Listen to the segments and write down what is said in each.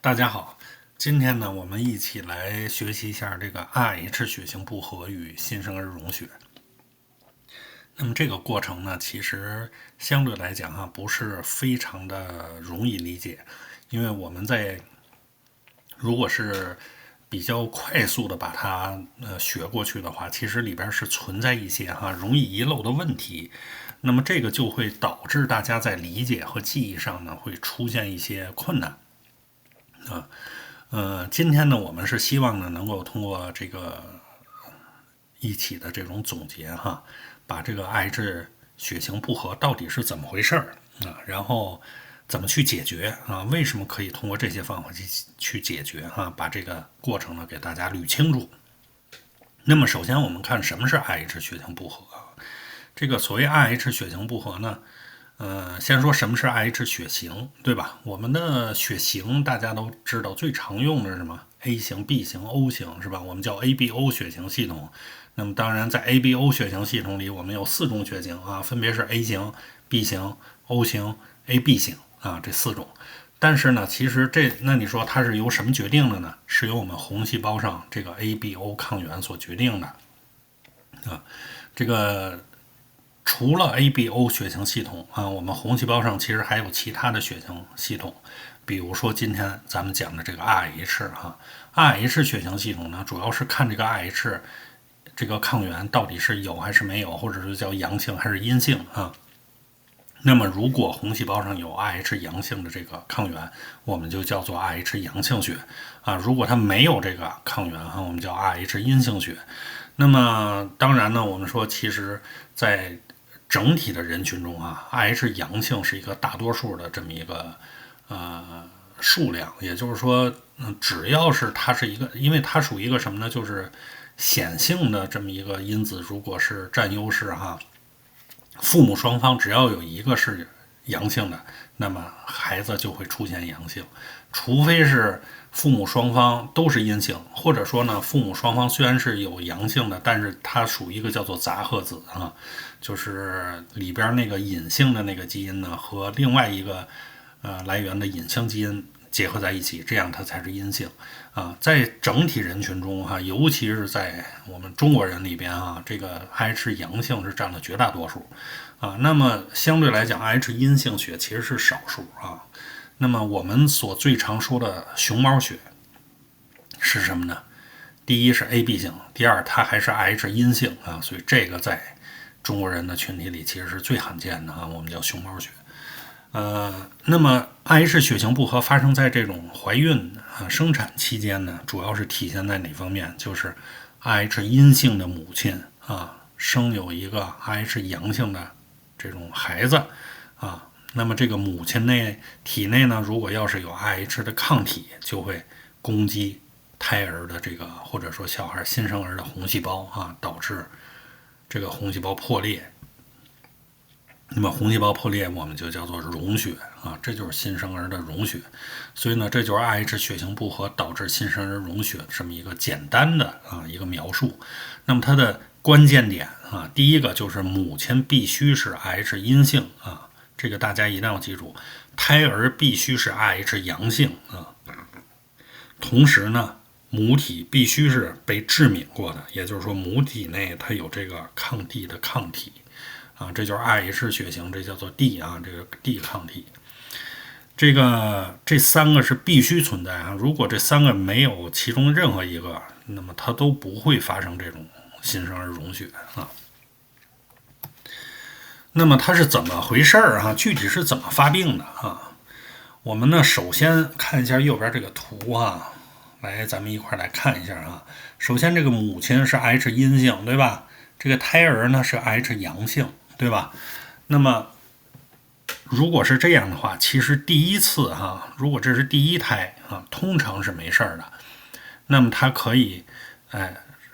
大家好，今天呢，我们一起来学习一下这个 Rh 血型不和与新生儿溶血。那么这个过程呢，其实相对来讲不是非常的容易理解，因为我们如果是比较快速的把它学过去的话，其实里边是存在一些容易遗漏的问题。那么这个就会导致大家在理解和记忆上呢会出现一些困难。今天呢，我们是希望呢，能够通过这个一起的这种总结把这个Rh血型不和到底是怎么回事然后怎么去解决为什么可以通过这些方法去解决把这个过程呢给大家捋清楚。那么首先我们看什么是Rh血型不和这个所谓Rh血型不和呢？先说什么是 Rh 血型，对吧？我们的血型大家都知道，最常用的是什么 ？A 型、B 型、O 型，是吧？我们叫 ABO 血型系统。那么当然，在 ABO 血型系统里，我们有4种血型分别是 A 型、B 型、O 型、AB 型这4种。但是呢，其实那你说它是由什么决定的呢？是由我们红细胞上这个 ABO 抗原所决定的这个。除了 ABO 血型系统我们红细胞上其实还有其他的血型系统，比如说今天咱们讲的这个 Rh血型系统呢，主要是看这个 Rh 这个抗原到底是有还是没有，或者是叫阳性还是阴性那么如果红细胞上有 Rh 阳性的这个抗原，我们就叫做 Rh 阳性血如果它没有这个抗原我们叫 Rh 阴性血。那么当然呢，我们说其实在整体的人群中Rh 阳性是一个大多数的这么一个数量，也就是说，只要是它是一个，因为它属于一个什么呢？就是显性的这么一个因子，如果是占优势父母双方只要有一个是阳性的，那么孩子就会出现阳性，除非是父母双方都是阴性，或者说呢，父母双方虽然是有阳性的，但是它属于一个叫做杂合子就是里边那个隐性的那个基因呢和另外一个来源的隐性基因结合在一起，这样它才是阴性在整体人群中尤其是在我们中国人里边这个 Rh 阳性是占了绝大多数那么相对来讲 Rh 阴性血其实是少数那么我们所最常说的熊猫血是什么呢？第一是 AB 型，第二它还是 Rh 阴性所以这个在中国人的群体里其实是最罕见的我们叫熊猫血。那么 Rh 血型不和发生在这种怀孕生产期间呢，主要是体现在哪方面？就是 Rh 阴性的母亲生有一个 Rh 阳性的这种孩子那么这个母亲体内呢，如果要是有 Rh 的抗体，就会攻击胎儿的这个或者说小孩新生儿的红细胞导致这个红细胞破裂。那么红细胞破裂我们就叫做溶血这就是新生儿的溶血。所以呢，这就是 Rh 血型不和导致新生儿溶血这么一个简单的一个描述。那么它的关键点第一个就是母亲必须是 Rh 阴性这个大家一定要记住，胎儿必须是 Rh 阳性同时呢，母体必须是被致敏过的，也就是说母体内它有这个抗 D 的抗体这就是 Rh 血型，这叫做 D 这个 D 抗体。这3个是必须存在如果这3个没有其中任何一个，那么它都不会发生这种新生儿溶血那么它是怎么回事具体是怎么发病的我们呢首先看一下右边这个图来咱们一块来看一下首先这个母亲是 Rh 阴性，对吧？这个胎儿呢是 Rh 阳性，对吧？那么如果是这样的话，其实第一次如果这是第一胎通常是没事的。那么它可以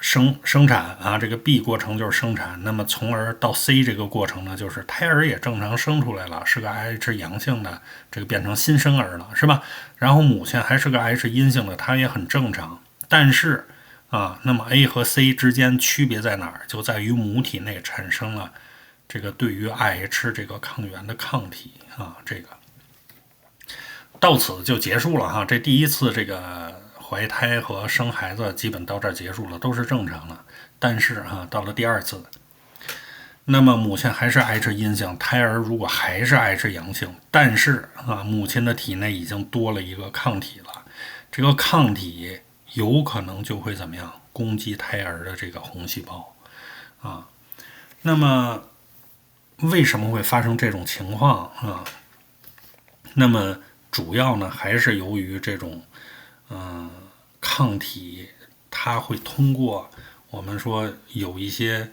生产这个 B 过程就是生产，那么从而到 C 这个过程呢，就是胎儿也正常生出来了，是个 Rh 阳性的，这个变成新生儿了，是吧？然后母亲还是个 Rh 阴性的，它也很正常。但是那么 A 和 C 之间区别在哪儿？就在于母体内产生了这个对于 Rh 这个抗原的抗体这个。到此就结束了哈。这第一次这个怀胎和生孩子基本到这儿结束了，都是正常的。但是哈，到了第二次，那么母亲还是 H 阴性，胎儿如果还是 H 阳性，但是啊，母亲的体内已经多了一个抗体了，这个抗体有可能就会怎么样攻击胎儿的这个红细胞啊。那么为什么会发生这种情况啊？那么主要呢还是由于这种抗体，它会通过我们说有一些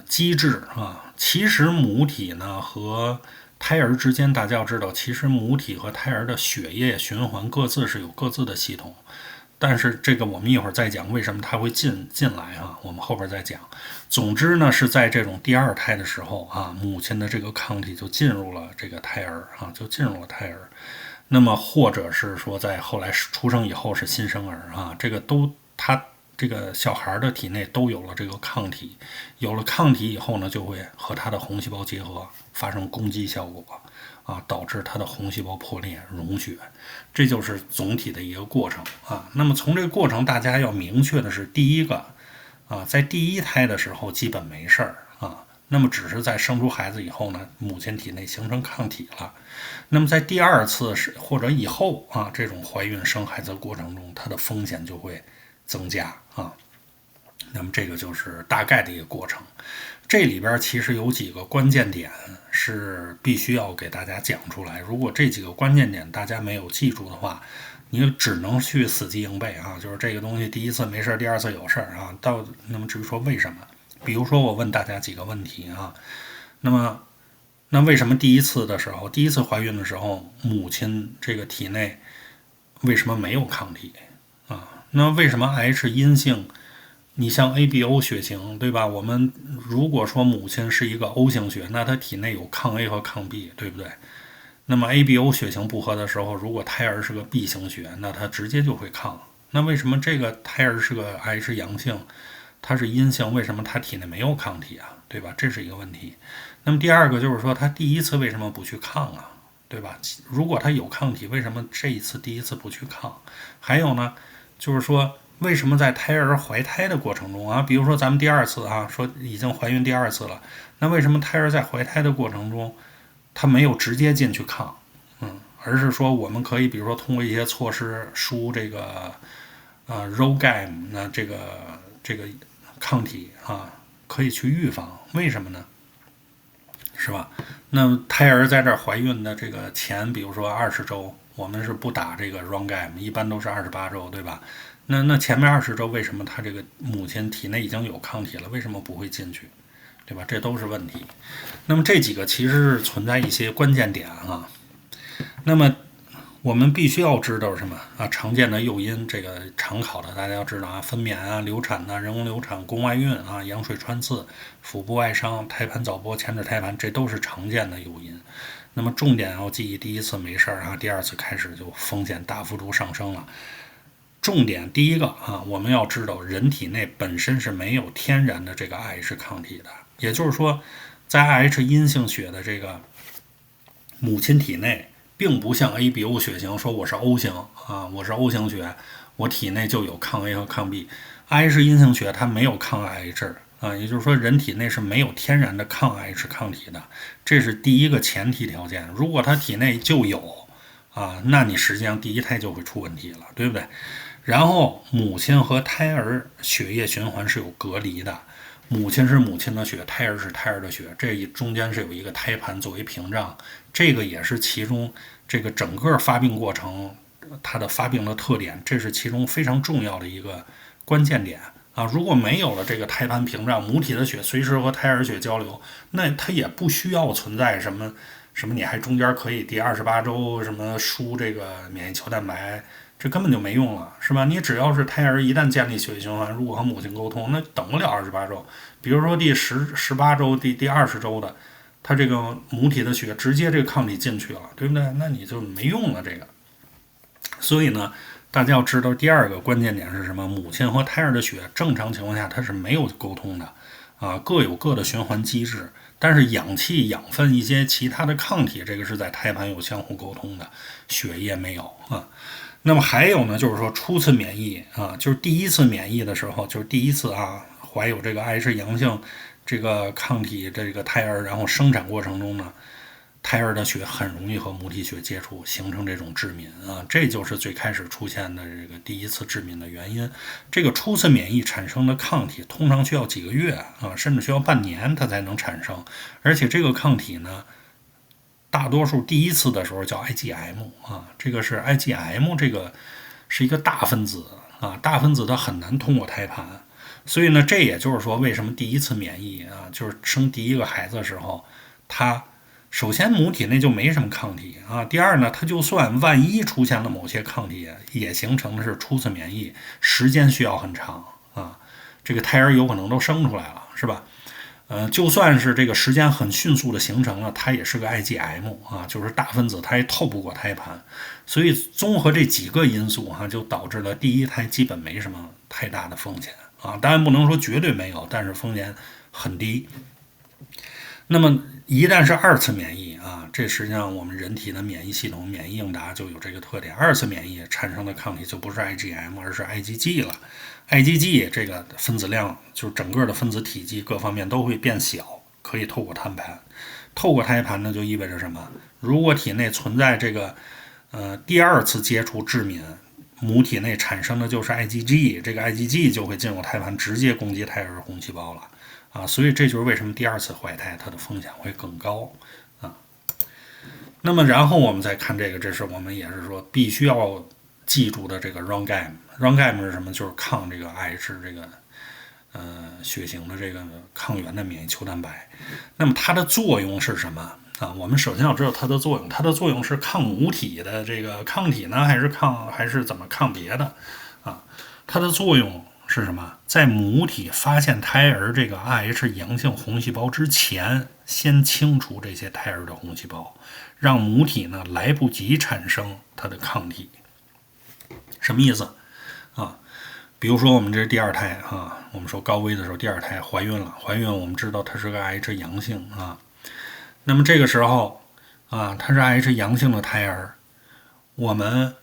机制啊。其实母体呢和胎儿之间，大家要知道，其实母体和胎儿的血液循环各自是有各自的系统。但是这个我们一会儿再讲为什么它会进来啊，我们后边再讲。总之呢，是在这种第二胎的时候啊，母亲的这个抗体就进入了这个胎儿啊，就进入了胎儿。那么或者是说在后来出生以后是新生儿啊，这个都他这个小孩的体内都有了这个抗体，有了抗体以后呢，就会和他的红细胞结合，发生攻击效果啊，导致他的红细胞破裂溶血，这就是总体的一个过程啊。那么从这个过程，大家要明确的是，第一个啊，在第一胎的时候基本没事儿啊，那么只是在生出孩子以后呢，母亲体内形成抗体了。那么在第二次或者以后啊，这种怀孕生孩子的过程中，它的风险就会增加啊。那么这个就是大概的一个过程。这里边其实有几个关键点是必须要给大家讲出来。如果这几个关键点大家没有记住的话，你只能去死记硬背啊。就是这个东西第一次没事，第二次有事啊。那么至于说为什么，比如说我问大家几个问题啊，那为什么第一次的时候，第一次怀孕的时候，母亲这个体内为什么没有抗体啊？那为什么 H 阴性？你像 ABO 血型，对吧？我们如果说母亲是一个 O 型血，那她体内有抗 A 和抗 B， 对不对？那么 ABO 血型不合的时候，如果胎儿是个 B 型血，那它直接就会抗。那为什么这个胎儿是个 H 阳性，它是阴性，为什么它体内没有抗体啊？对吧？这是一个问题。那么第二个就是说，他第一次为什么不去抗啊？对吧？如果他有抗体，为什么这一次第一次不去抗？还有呢，就是说为什么在胎儿怀胎的过程中啊，比如说咱们第二次啊，说已经怀孕第二次了，那为什么胎儿在怀胎的过程中，他没有直接进去抗？而是说我们可以比如说通过一些措施输这个ROGAM， 那这个抗体啊，可以去预防。为什么呢？是吧？那胎儿在这儿怀孕的这个前，比如说20周，我们是不打这个 ROGAM， 一般都是28周，对吧？那前面20周为什么他这个母亲体内已经有抗体了，为什么不会进去？对吧？这都是问题。那么这几个其实是存在一些关键点啊。那么我们必须要知道什么啊？常见的诱因，这个常考的大家要知道啊，分娩啊、流产啊、人工流产、宫外孕啊、羊水穿刺、腹部外伤、胎盘早剥、前置胎盘，这都是常见的诱因。那么重点要记忆，第一次没事啊，第二次开始就风险大幅度上升了。重点第一个啊，我们要知道人体内本身是没有天然的这个 H 抗体的，也就是说，在 H 阴性血的这个母亲体内，并不像 ABO 血型说我是 O 型啊，我是 O 型血，我体内就有抗 A 和抗 B。H 阴性血它没有抗 H 啊，也就是说人体内是没有天然的抗 H 抗体的，这是第一个前提条件。如果它体内就有啊，那你实际上第一胎就会出问题了，对不对？然后母亲和胎儿血液循环是有隔离的，母亲是母亲的血，胎儿是胎儿的血，这中间是有一个胎盘作为屏障，这个也是其中这个整个发病过程它的发病的特点，这是其中非常重要的一个关键点啊。如果没有了这个胎盘屏障，母体的血随时和胎儿血交流，那它也不需要存在什么你还中间可以第28周什么输这个免疫球蛋白，这根本就没用了，是吧？你只要是胎儿一旦建立血液循环，如果和母亲沟通，那等不了28周。比如说第18周、第20周的，它这个母体的血直接这个抗体进去了，对不对？那你就没用了这个。所以呢，大家要知道第二个关键点是什么？母亲和胎儿的血正常情况下它是没有沟通的啊，各有各的循环机制。但是氧气、养分一些其他的抗体，这个是在胎盘有相互沟通的，血液没有啊。那么还有呢，就是说初次免疫啊，就是第一次免疫的时候，就是第一次怀有这个 Rh 阳性这个抗体这个胎儿，然后生产过程中呢，胎儿的血很容易和母体血接触，形成这种致敏啊，这就是最开始出现的这个第一次致敏的原因。这个初次免疫产生的抗体通常需要几个月啊，甚至需要半年它才能产生，而且这个抗体呢，大多数第一次的时候叫 IgM 啊，这个是 IgM， 这个是一个大分子啊，大分子它很难通过胎盘，所以呢，这也就是说为什么第一次免疫啊，就是生第一个孩子的时候，它首先母体内就没什么抗体啊，第二呢，它就算万一出现了某些抗体，也形成的是初次免疫，时间需要很长啊，这个胎儿有可能都生出来了，是吧？就算是这个时间很迅速的形成了，它也是个 IgM 啊，就是大分子，它也透不过胎盘，所以综合这几个因素就导致了第一胎基本没什么太大的风险啊，当然不能说绝对没有，但是风险很低。那么一旦是二次免疫啊，这实际上我们人体的免疫系统、免疫应答就有这个特点。二次免疫产生的抗体就不是 IgM， 而是 IgG 了。IgG 这个分子量就是整个的分子体积各方面都会变小，可以透过胎盘。透过胎盘呢，就意味着什么？如果体内存在这个第二次接触致敏，母体内产生的就是 IgG， 这个 IgG 就会进入胎盘，直接攻击胎儿红细胞了。所以这就是为什么第二次怀胎它的风险会更高啊。那么然后我们再看这个，这是我们也是说必须要记住的这个 RONGAM 是什么？就是抗这个 Rh 这个血型的这个抗原的免疫球蛋白。那么它的作用是什么啊？我们首先要知道它的作用，它的作用是抗母体的这个抗体呢，还是怎么抗别的啊？它的作用是什么？在母体发现胎儿这个 Rh 阳性红细胞之前，先清除这些胎儿的红细胞，让母体呢来不及产生它的抗体。什么意思啊？比如说我们这是第二胎啊，我们说高危的时候，第二胎怀孕了，我们知道它是个 Rh 阳性啊，那么这个时候它是 Rh 阳性的胎儿，我们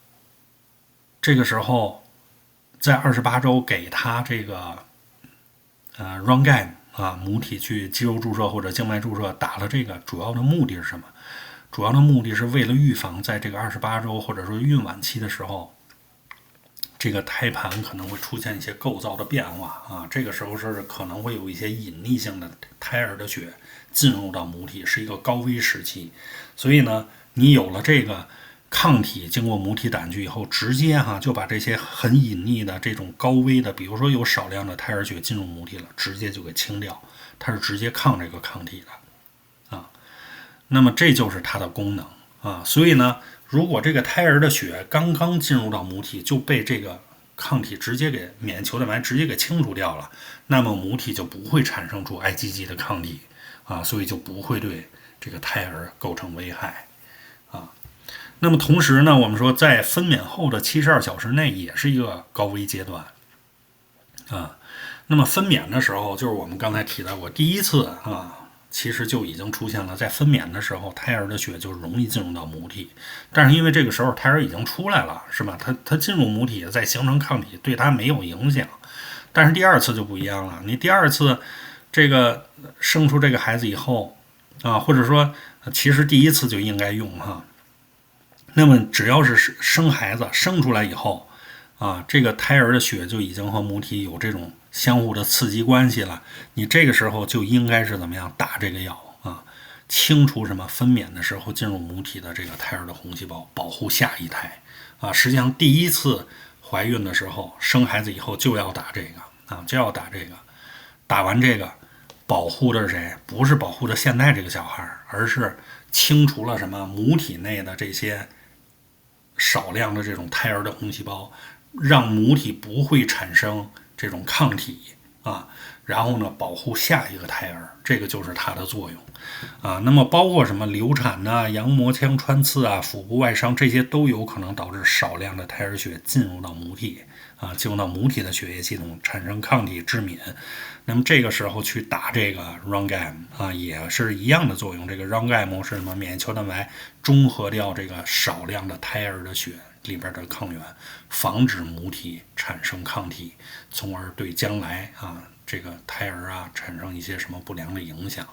这个时候在28周给他这个RONGAM 母体去肌肉注射或者静脉注射打了这个，主要的目的是什么？主要的目的是为了预防在这个28周或者说孕晚期的时候，这个胎盘可能会出现一些构造的变化啊，这个时候是可能会有一些隐匿性的胎儿的血进入到母体，是一个高危时期。所以呢，你有了这个抗体，经过母体胆汁以后，直接就把这些很隐匿的这种高危的，比如说有少量的胎儿血进入母体了，直接就给清掉，它是直接抗这个抗体的啊。那么这就是它的功能啊。所以呢，如果这个胎儿的血刚刚进入到母体就被这个抗体直接给免疫球蛋白直接给清除掉了，那么母体就不会产生出 IgG 的抗体啊，所以就不会对这个胎儿构成危害啊。那么同时呢，我们说在分娩后的72小时内也是一个高危阶段啊。那么分娩的时候，就是我们刚才提到过，第一次其实就已经出现了，在分娩的时候，胎儿的血就容易进入到母体，但是因为这个时候胎儿已经出来了，是吧？它进入母体再形成抗体，对它没有影响。但是第二次就不一样了，你第二次这个生出这个孩子以后或者说其实第一次就应该用那么只要是生孩子生出来以后这个胎儿的血就已经和母体有这种相互的刺激关系了，你这个时候就应该是怎么样打这个药清除什么分娩的时候进入母体的这个胎儿的红细胞，保护下一胎实际上第一次怀孕的时候生孩子以后就要打这个就要打这个，打完这个保护的是谁？不是保护的现在这个小孩，而是清除了什么母体内的这些少量的这种胎儿的红细胞，让母体不会产生这种抗体然后呢保护下一个胎儿，这个就是它的作用啊。那么包括什么流产呐、羊膜腔穿刺啊、腹部外伤，这些都有可能导致少量的胎儿血进入到母体啊，进入到母体的血液系统，产生抗体致敏。那么这个时候去打这个 RONGAM 啊，也是一样的作用。这个 RONGAM 是什么？免疫球蛋白中和掉这个少量的胎儿的血里边的抗原，防止母体产生抗体，从而对将来这个胎儿产生一些什么不良的影响。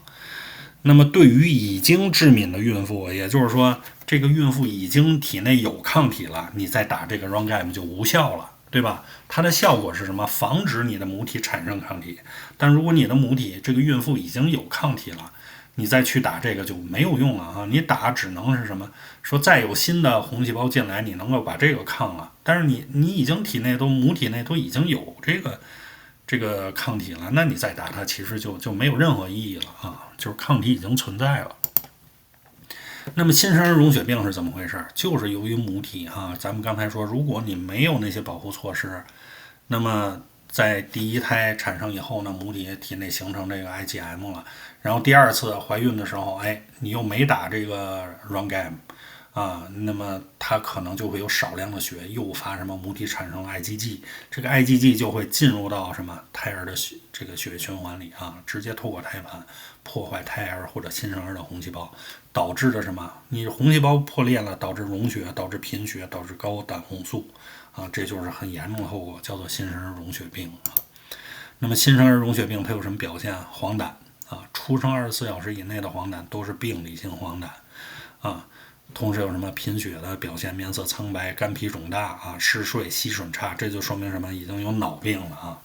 那么对于已经致敏的孕妇，也就是说这个孕妇已经体内有抗体了，你再打这个 RONGAM 就无效了，对吧？它的效果是什么？防止你的母体产生抗体。但如果你的母体这个孕妇已经有抗体了，你再去打这个就没有用了啊！你打只能是什么？说再有新的红细胞进来，你能够把这个抗了，但是你已经母体内都已经有这个抗体了，那你再打它其实就没有任何意义了啊！就是抗体已经存在了。那么新生儿溶血病是怎么回事？就是由于母体咱们刚才说，如果你没有那些保护措施，那么在第一胎产生以后呢，母体内形成这个 IgM 了，然后第二次怀孕的时候，你又没打这个 RONGAM 那么它可能就会有少量的血诱发什么母体产生 IgG， 这个 IgG 就会进入到什么胎儿的这个血液循环里直接透过胎盘破坏胎儿或者新生儿的红细胞，导致的什么？你红细胞破裂了，导致溶血，导致贫血，导致高胆红素这就是很严重的后果，叫做新生儿溶血病那么新生儿溶血病它有什么表现？黄疸出生24小时以内的黄疸都是病理性黄疸同时有什么贫血的表现，面色苍白，肝脾肿大嗜睡，吸吮差，这就说明什么？已经有脑病了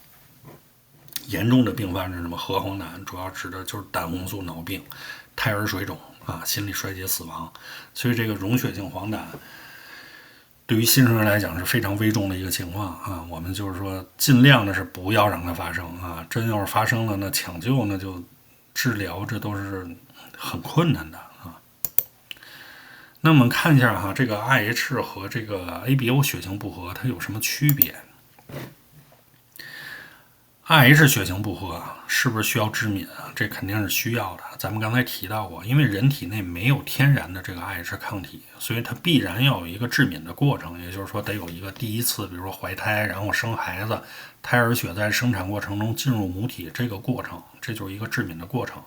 严重的并发症什么核黄疸，主要指的就是胆红素脑病、胎儿水肿心力衰竭死亡。所以这个溶血性黄疸对于新生儿来讲是非常危重的一个情况我们就是说尽量的是不要让它发生真要是发生了，那抢救那就治疗这都是很困难的那我们看一下这个 IH 和这个 ABO 血型不合它有什么区别？IH 血型不合是不是需要致敏这肯定是需要的。咱们刚才提到过，因为人体内没有天然的这个 IH 抗体，所以它必然要有一个致敏的过程，也就是说得有一个第一次，比如说怀胎，然后生孩子，胎儿血在生产过程中进入母体这个过程，这就是一个致敏的过程。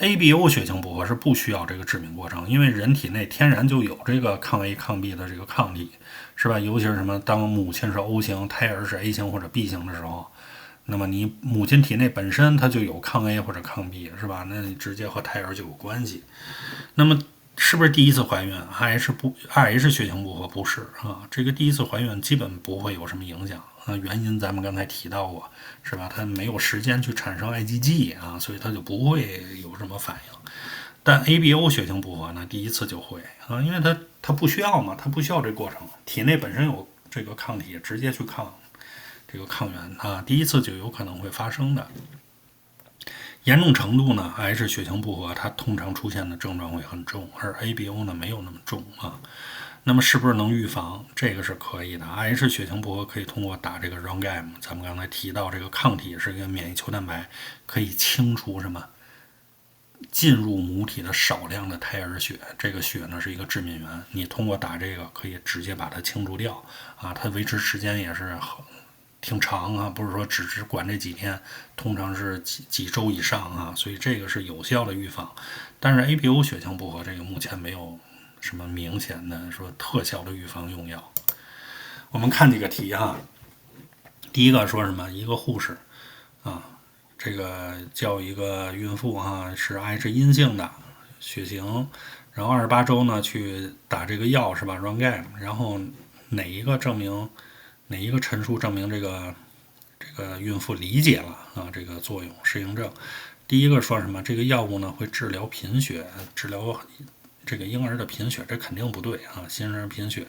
ABO 血型不合是不需要这个致敏过程，因为人体内天然就有这个抗 A 抗 B 的这个抗体，是吧？尤其是什么，当母亲是 O 型，胎儿是 A 型或者 B 型的时候，那么你母亲体内本身它就有抗 A 或者抗 B， 是吧？那你直接和胎儿就有关系。那么是不是第一次怀孕 IH 血型不合？不是这个第一次怀孕基本不会有什么影响原因咱们刚才提到过，是吧？它没有时间去产生 IgG 所以它就不会有什么反应。但 ABO 血型不合呢，第一次就会因为它不需要嘛，它不需要这过程，体内本身有这个抗体，直接去抗这个抗原第一次就有可能会发生的。严重程度呢 ，H 血型不合，它通常出现的症状会很重，而 ABO 呢没有那么重那么是不是能预防？这个是可以的。H 血型不合可以通过打这个 RONGAM， 咱们刚才提到这个抗体是一个免疫球蛋白，可以清除什么进入母体的少量的胎儿血，这个血呢是一个致敏源，你通过打这个可以直接把它清除掉它维持时间也是挺长不是说只管这几天，通常是几周以上所以这个是有效的预防。但是 ABO 血型不合这个目前没有什么明显的说特效的预防用药。我们看几个题第一个说什么？一个护士这个叫一个孕妇是 IH 阴性的血型，然后28周呢去打这个药是吧 RONGAM， 然后哪一个陈述证明这个孕妇理解了这个作用适应症？第一个说什么？这个药物呢会治疗贫血，治疗这个婴儿的贫血，这肯定不对新生儿贫血。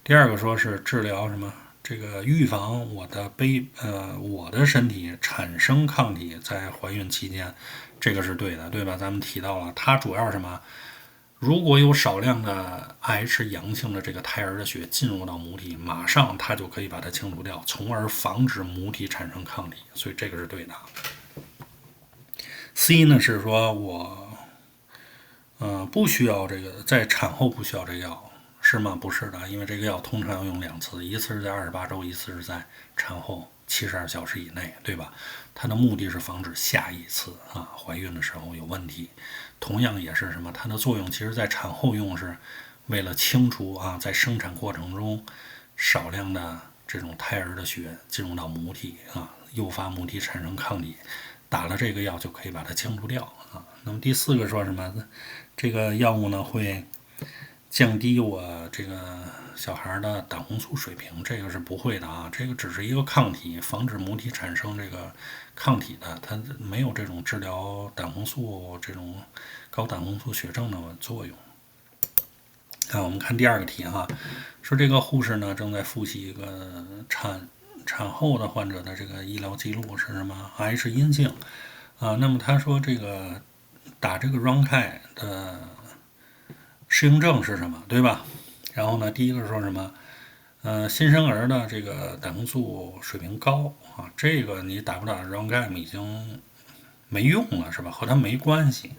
第二个说是治疗什么？这个预防我的身体产生抗体在怀孕期间，这个是对的，对吧？咱们提到了，它主要是什么？如果有少量的 IH 阳性的这个胎儿的血进入到母体，马上它就可以把它清除掉，从而防止母体产生抗体，所以这个是对的。C 呢是说我不需要这个在产后不需要这个药，是吗？不是的，因为这个药通常要用2次，一次是在28周，一次是在产后72小时以内，对吧？它的目的是防止下一次怀孕的时候有问题。同样也是什么？它的作用其实在产后用是为了清除在生产过程中少量的这种胎儿的血进入到母体诱发母体产生抗体，打了这个药就可以把它清除掉那么第4个说什么？这个药物呢会降低我这个小孩的胆红素水平，这个是不会的这个只是一个抗体，防止母体产生这个抗体的，它没有这种治疗胆红素这种高胆红素血症的作用。我们看第2个题说这个护士呢正在复习一个产后的患者的这个医疗记录是什么 ？H 阴性那么他说这个打这个 Roncai 的适应症是什么，对吧？然后呢，第一个说什么？新生儿的这个胆红素水平高这个你打不打 Roncai 已经没用了，是吧？和它没关系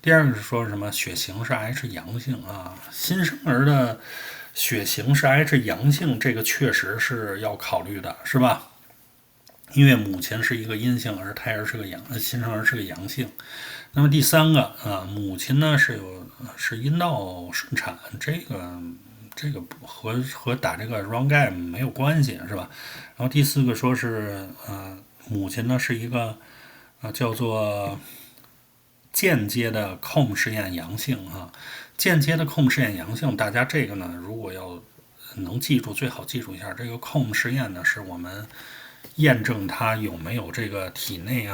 第2个是说什么？血型是 H 阳性新生儿的血型是 H 阳性，这个确实是要考虑的，是吧？因为母亲是一个阴性，而胎儿是个新生儿是个阳性。那么第3个母亲呢是阴道顺产，这个和打这个 Roncai 没有关系，是吧？然后第4个说是母亲呢是一个叫做间接的 COM 试验阳性间接的 COM 试验阳性，大家这个呢如果要能记住，最好记住一下，这个 COM 试验呢是我们验证它有没有这个体内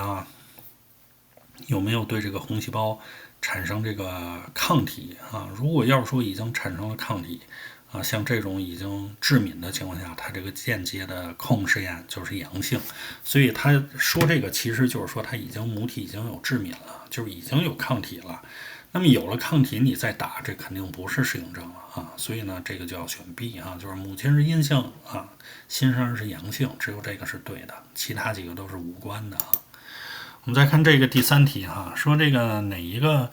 有没有对这个红细胞产生这个抗体如果要是说已经产生了抗体像这种已经致敏的情况下，它这个间接的 COM 试验就是阳性。所以他说这个其实就是说母体已经有致敏了，就是已经有抗体了。那么有了抗体你再打，这肯定不是适应症了所以呢这个就要选 B 就是母亲是阴性新生儿是阳性，只有这个是对的，其他几个都是无关的我们再看这个第3题说这个哪一个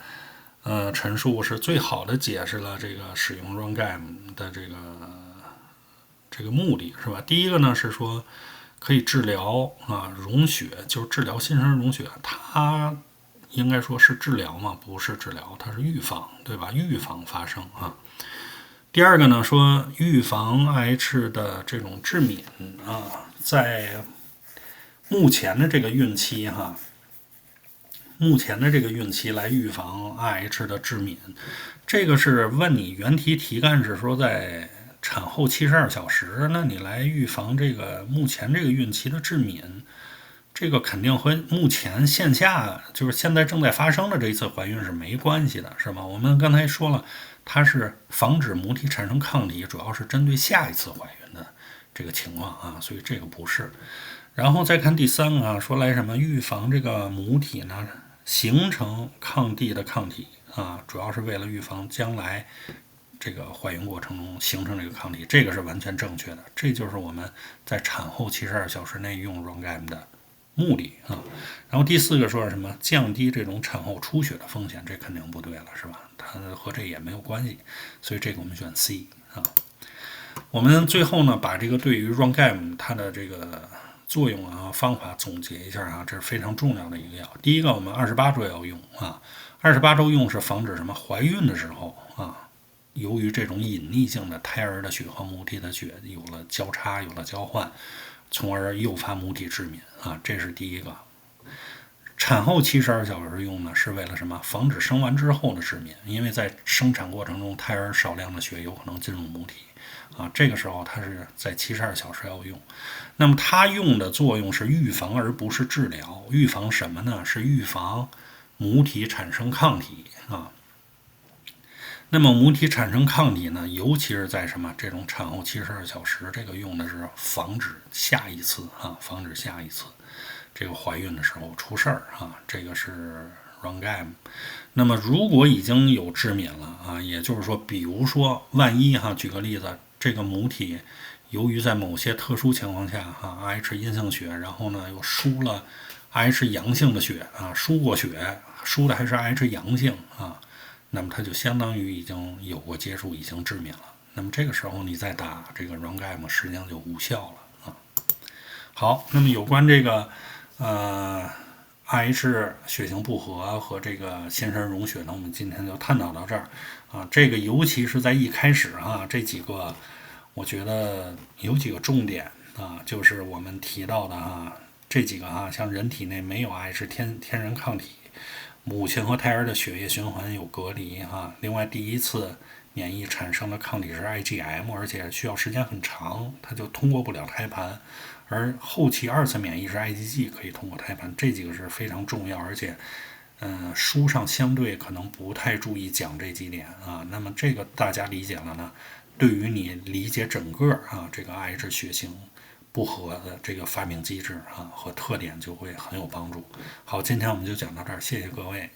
陈述是最好的解释了这个使用 Roncai 的这个目的，是吧？第一个呢是说可以治疗溶血，就是治疗新生儿溶血，它应该说是治疗嘛，不是治疗，它是预防，对吧？预防发生第2个呢说预防 H 的这种致敏在目前的这个孕期来预防 IH 的致敏，这个是问你原题题干是说在产后72小时，那你来预防这个目前这个孕期的致敏，这个肯定和目前线下就是现在正在发生的这一次怀孕是没关系的，是吗？我们刚才说了，它是防止母体产生抗体，主要是针对下一次怀孕的这个情况所以这个不是。然后再看第3个说来什么预防这个母体呢形成抗帝的抗体主要是为了预防将来这个怀孕过程中形成这个抗体，这个是完全正确的，这就是我们在产后72小时内用 Roncai 的目的然后第4个说是什么降低这种产后出血的风险，这肯定不对了，是吧？它和这也没有关系，所以这个我们选 C 我们最后呢把这个对于 Roncai 它的这个作用方法总结一下这是非常重要的一个药。第一个，我们28周要用28周用是防止什么怀孕的时候由于这种隐匿性的胎儿的血和母体的血有了交叉，有了交换，从而诱发母体致敏这是第一个。产后72小时用呢是为了什么？防止生完之后的致敏，因为在生产过程中胎儿少量的血有可能进入母体这个时候它是在72小时要用。那么它用的作用是预防而不是治疗。预防什么呢？是预防母体产生抗体那么母体产生抗体呢，尤其是在什么这种产后72小时，这个用的是防止下一次防止下一次这个怀孕的时候出事儿这个是 Roncai。那么如果已经有致敏了也就是说比如说万一举个例子，这个母体由于在某些特殊情况下H 阴性血，然后呢又输了 Rh 阳性的血啊，输过血，输的还是 Rh 阳性啊，那么它就相当于已经有过接触，已经致敏了。那么这个时候你再打这个 RONGAM 实际上就无效了啊。好，那么有关这个Rh 血型不合和这个新生溶血呢，我们今天就探讨到这儿啊。这个尤其是在一开始啊，这几个我觉得有几个重点啊，就是我们提到的啊，这几个啊，像人体内没有 Rh 天然抗体，母亲和胎儿的血液循环有隔离哈。另外，第一次免疫产生的抗体是 IgM，而且需要时间很长，它就通过不了胎盘。而后期二次免疫是 IgG 可以通过胎盘，这几个是非常重要，而且书上相对可能不太注意讲这几点啊。那么这个大家理解了呢，对于你理解整个啊这个 Rh 血型不合的这个发病机制啊和特点就会很有帮助。好，今天我们就讲到这儿，谢谢各位。